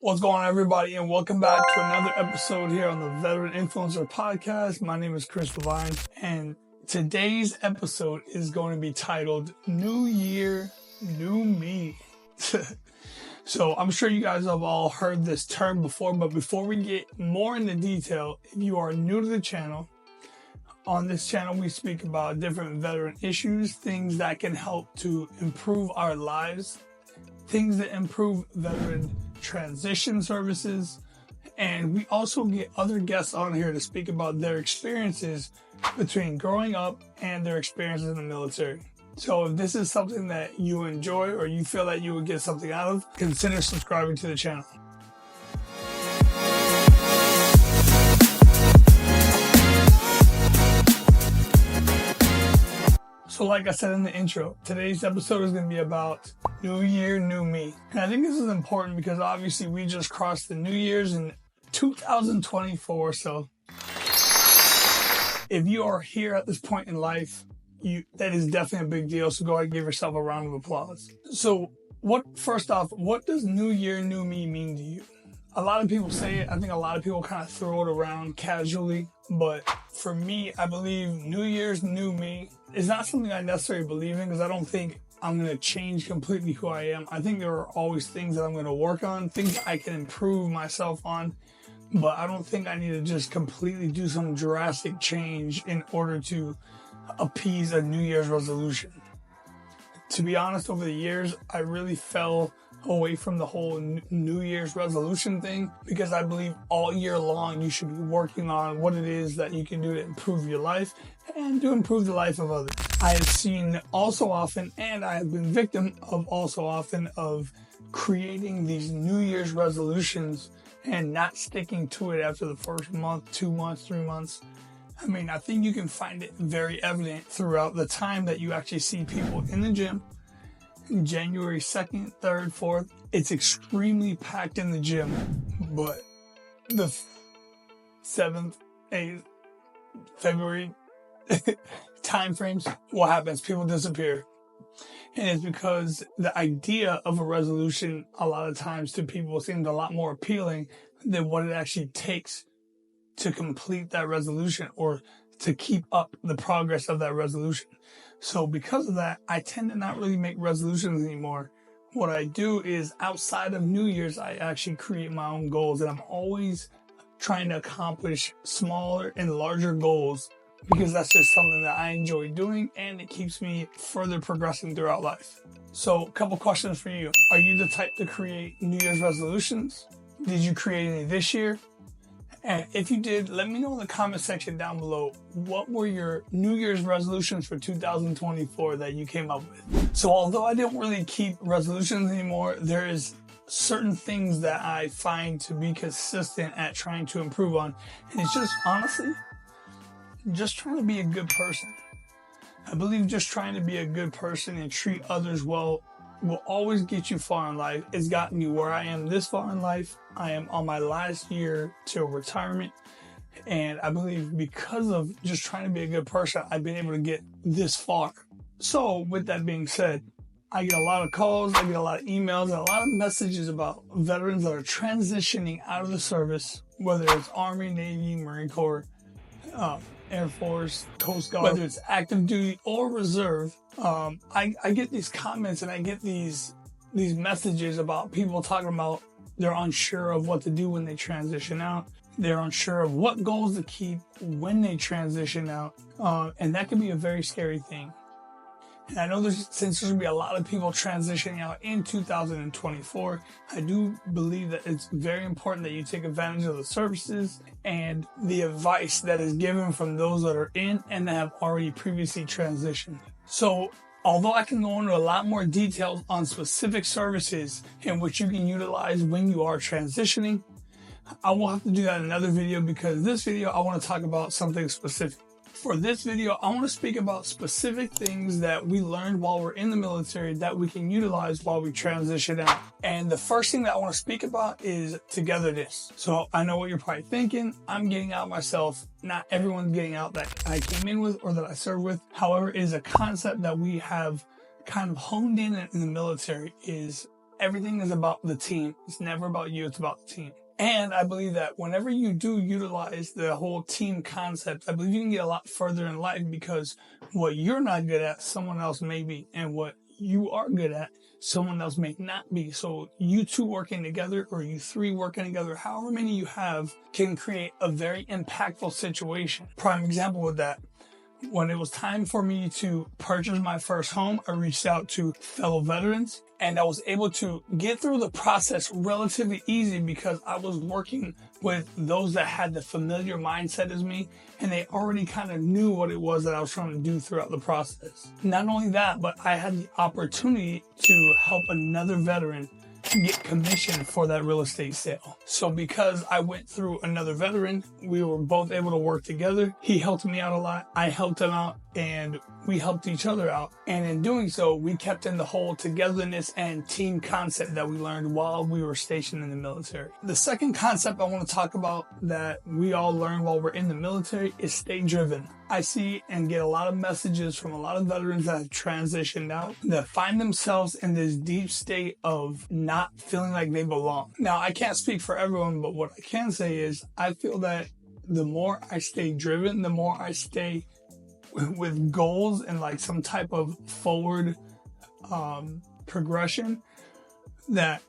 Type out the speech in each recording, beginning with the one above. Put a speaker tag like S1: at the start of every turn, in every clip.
S1: What's going on, everybody, and welcome back to another episode here on the Veteran Influencer Podcast. My name is Chris Levine, and today's episode is going to be titled New Year, New Me. So I'm sure you guys have all heard this term before, but before we get more into detail, if you are new to the channel, on this channel we speak about different veteran issues, things that can help to improve our lives, things that improve veteran transition services, and we also get other guests on here to speak about their experiences between growing up and their experiences in the military. So if this is something that you enjoy or you feel that you would get something out of, consider subscribing to the channel. So like I said in the intro, today's episode is going to be about New Year, New Me. And I think this is important because obviously we just crossed the New Year's in 2024. So if you are here at this point in life, that is definitely a big deal. So go ahead and give yourself a round of applause. So first off, what does New Year, New Me mean to you? A lot of people say it. I think a lot of people kind of throw it around casually. But for me, I believe New Year's, New Me is not something I necessarily believe in, because I don't think I'm going to change completely who I am. I think there are always things that I'm going to work on, things I can improve myself on. But I don't think I need to just completely do some drastic change in order to appease a New Year's resolution. To be honest, over the years, I really fell away from the whole New Year's resolution thing, because I believe all year long you should be working on what it is that you can do to improve your life and to improve the life of others. I have seen also often, and I have been victim of also often, of creating these New Year's resolutions and not sticking to it after the first month, 2 months, 3 months. I mean, I think you can find it very evident throughout the time that you actually see people in the gym. January 2nd, 3rd, 4th, it's extremely packed in the gym, but the 7th, 8th, February time frames, what happens? People disappear. And it's because the idea of a resolution a lot of times to people seems a lot more appealing than what it actually takes to complete that resolution or to keep up the progress of that resolution. So because of that, I tend to not really make resolutions anymore. What I do is, outside of New Year's, I actually create my own goals, and I'm always trying to accomplish smaller and larger goals, because that's just something that I enjoy doing, and it keeps me further progressing throughout life. So a couple questions for you. Are you the type to create New Year's resolutions? Did you create any this year? And if you did, let me know in the comment section down below, what were your New Year's resolutions for 2024 that you came up with? So although I don't really keep resolutions anymore, there is certain things that I find to be consistent at trying to improve on. And it's just, honestly, just trying to be a good person. I believe just trying to be a good person and treat others well will always get you far in life. It's gotten me where I am this far in life. I am on my last year to retirement, and I believe because of just trying to be a good person, I've been able to get this far. So with that being said, I get a lot of calls, I get a lot of emails, and a lot of messages about veterans that are transitioning out of the service, whether it's Army, Navy, Marine Corps, Air Force, Coast Guard, whether it's active duty or reserve. I get these comments and I get these messages about people talking about they're unsure of what to do when they transition out. They're unsure of what goals to keep when they transition out. And that can be a very scary thing. And I know since there's going to be a lot of people transitioning out in 2024, I do believe that it's very important that you take advantage of the services and the advice that is given from those that are in and that have already previously transitioned. So although I can go into a lot more details on specific services in which you can utilize when you are transitioning, I will have to do that in another video, because this video I want to talk about something specific. For this video, I want to speak about specific things that we learned while we're in the military that we can utilize while we transition out. And the first thing that I want to speak about is togetherness. So I know what you're probably thinking. I'm getting out myself. Not everyone's getting out that I came in with or that I served with. However, it is a concept that we have kind of honed in the military, is everything is about the team. It's never about you, it's about the team. And I believe that whenever you do utilize the whole team concept, I believe you can get a lot further in life, because what you're not good at, someone else may be, and what you are good at, someone else may not be. So you two working together, or you three working together, however many you have, can create a very impactful situation. Prime example with that, when it was time for me to purchase my first home, I reached out to fellow veterans, and I was able to get through the process relatively easy because I was working with those that had the familiar mindset as me, and they already kind of knew what it was that I was trying to do throughout the process. Not only that, but I had the opportunity to help another veteran get commission for that real estate sale. So because I went through another veteran, we were both able to work together. He helped me out a lot, I helped him out, and we helped each other out. And in doing so, we kept in the whole togetherness and team concept that we learned while we were stationed in the military. The second concept I want to talk about that we all learn while we're in the military is stay driven. I see and get a lot of messages from a lot of veterans that have transitioned out that find themselves in this deep state of not feeling like they belong. Now, I can't speak for everyone, but what I can say is I feel that the more I stay driven, the more I stay with goals and like some type of forward progression, that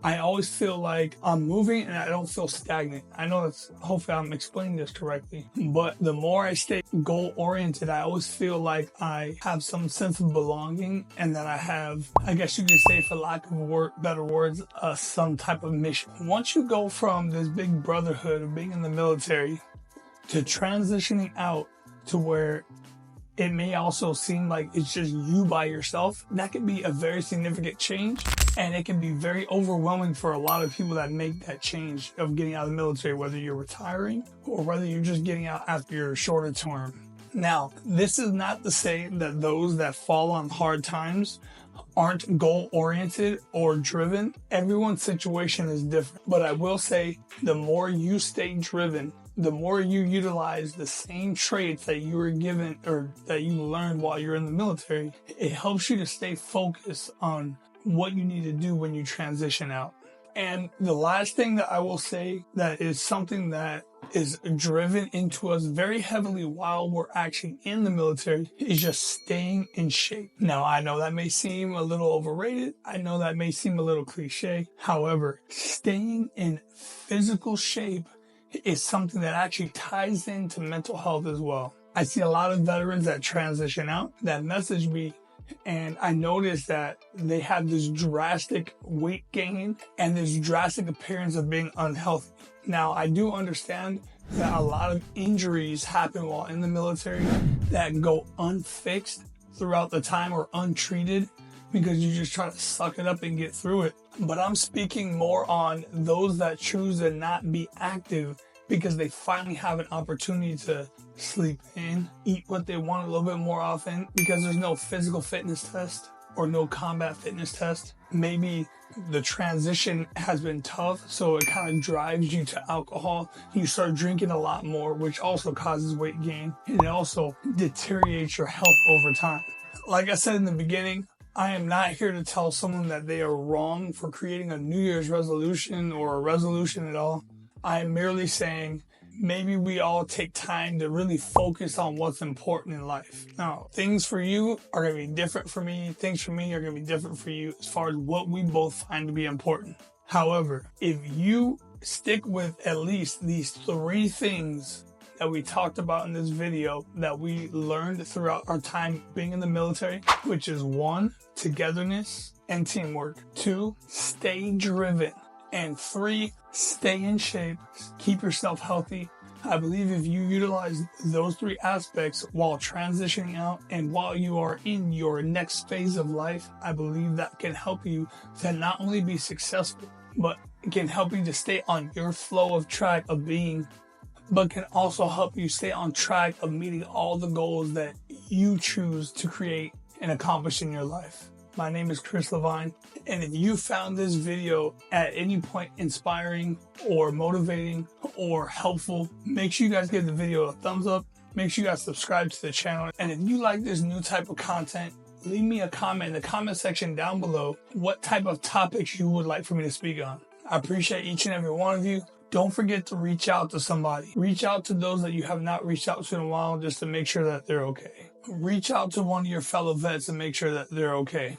S1: I always feel like I'm moving and I don't feel stagnant. I know that's, hopefully I'm explaining this correctly, but the more I stay goal oriented, I always feel like I have some sense of belonging, and that I have, I guess you could say, for lack of better words, some type of mission. Once you go from this big brotherhood of being in the military to transitioning out to where it may also seem like it's just you by yourself, that can be a very significant change. And it can be very overwhelming for a lot of people that make that change of getting out of the military, whether you're retiring or whether you're just getting out after your shorter term. Now, this is not to say that those that fall on hard times aren't goal-oriented or driven. Everyone's situation is different. But I will say, the more you stay driven, the more you utilize the same traits that you were given or that you learned while you're in the military, it helps you to stay focused on what you need to do when you transition out. And the last thing that I will say that is something that is driven into us very heavily while we're actually in the military is just staying in shape. Now, I know that may seem a little overrated. I know that may seem a little cliche. However, staying in physical shape is something that actually ties into mental health as well. I see a lot of veterans that transition out that message me, and I noticed that they have this drastic weight gain and this drastic appearance of being unhealthy. Now, I do understand that a lot of injuries happen while in the military that go unfixed throughout the time or untreated because you just try to suck it up and get through it. But I'm speaking more on those that choose to not be active because they finally have an opportunity to sleep in, eat what they want a little bit more often, because there's no physical fitness test or no combat fitness test. Maybe the transition has been tough, so it kind of drives you to alcohol. You start drinking a lot more, which also causes weight gain, and it also deteriorates your health over time. Like I said in the beginning, I am not here to tell someone that they are wrong for creating a New Year's resolution or a resolution at all. I am merely saying maybe we all take time to really focus on what's important in life. Now, things for you are going to be different for me. Things for me are going to be different for you as far as what we both find to be important. However, if you stick with at least these 3 things that we talked about in this video that we learned throughout our time being in the military, which is 1, togetherness and teamwork, 2, stay driven, and 3, stay in shape, keep yourself healthy. I believe if you utilize those 3 aspects while transitioning out and while you are in your next phase of life, I believe that can help you to not only be successful, but it can help you to stay on your flow of track of being, but can also help you stay on track of meeting all the goals that you choose to create and accomplish in your life. My name is Chris Levine, and if you found this video at any point inspiring or motivating or helpful, make sure you guys give the video a thumbs up. Make sure you guys subscribe to the channel. And if you like this new type of content, leave me a comment in the comment section down below what type of topics you would like for me to speak on. I appreciate each and every one of you. Don't forget to reach out to somebody. Reach out to those that you have not reached out to in a while just to make sure that they're okay. Reach out to one of your fellow vets and make sure that they're okay.